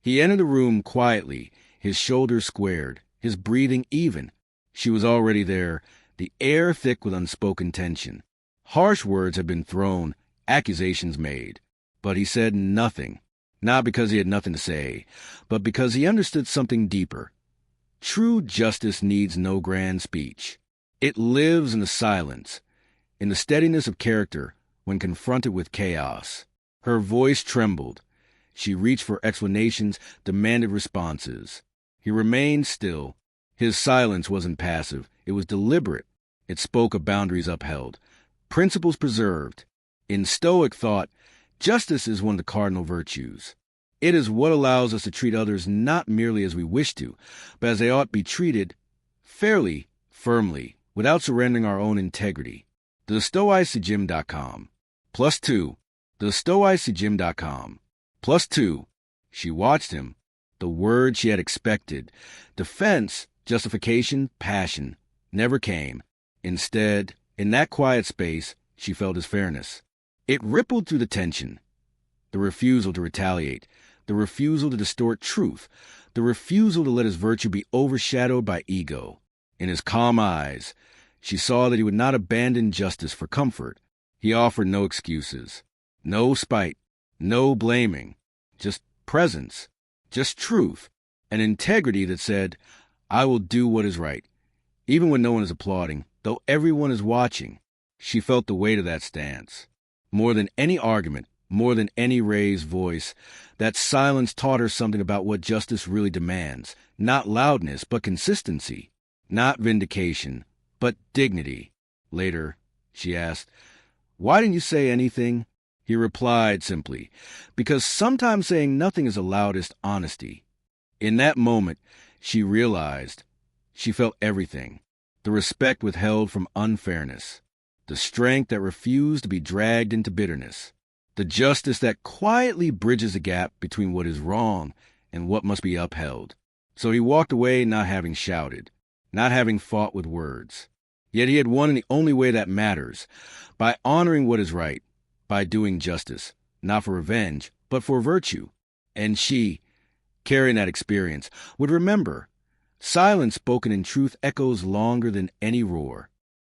He entered the room quietly, his shoulders squared, his breathing even. She was already there, the air thick with unspoken tension. Harsh words had been thrown, accusations made. But he said nothing, not because he had nothing to say, but because he understood something deeper. True justice needs no grand speech. It lives in the silence, in the steadiness of character when confronted with chaos. Her voice trembled. She reached for explanations, demanded responses. He remained still. His silence wasn't passive. It was deliberate. It spoke of boundaries upheld, principles preserved. In Stoic thought, justice is one of the cardinal virtues. It is what allows us to treat others not merely as we wish to, but as they ought to be treated, fairly, firmly, without surrendering our own integrity. TheStoicism.com. +2. TheStoicism.com. +2. She watched him. The word she had expected. Defense, justification, passion, never came. Instead, in that quiet space, she felt his fairness. It rippled through the tension. The refusal to retaliate. The refusal to distort truth. The refusal to let his virtue be overshadowed by ego. In his calm eyes, she saw that he would not abandon justice for comfort. He offered no excuses. No spite. No blaming. Just presence. Just truth. An integrity that said, I will do what is right. Even when no one is applauding, though everyone is watching. She felt the weight of that stance. More than any argument, more than any raised voice, that silence taught her something about what justice really demands. Not loudness, but consistency. Not vindication, but dignity. Later, she asked, Why didn't you say anything? He replied simply, Because sometimes saying nothing is the loudest honesty. In that moment, she realized. She felt everything. The respect withheld from unfairness. The strength that refused to be dragged into bitterness. The justice that quietly bridges the gap between what is wrong and what must be upheld. So he walked away not having shouted, not having fought with words. Yet he had won in the only way that matters, by honoring what is right, by doing justice, not for revenge, but for virtue. And she, carrying that experience, would remember. Silence spoken in truth echoes longer than any roar.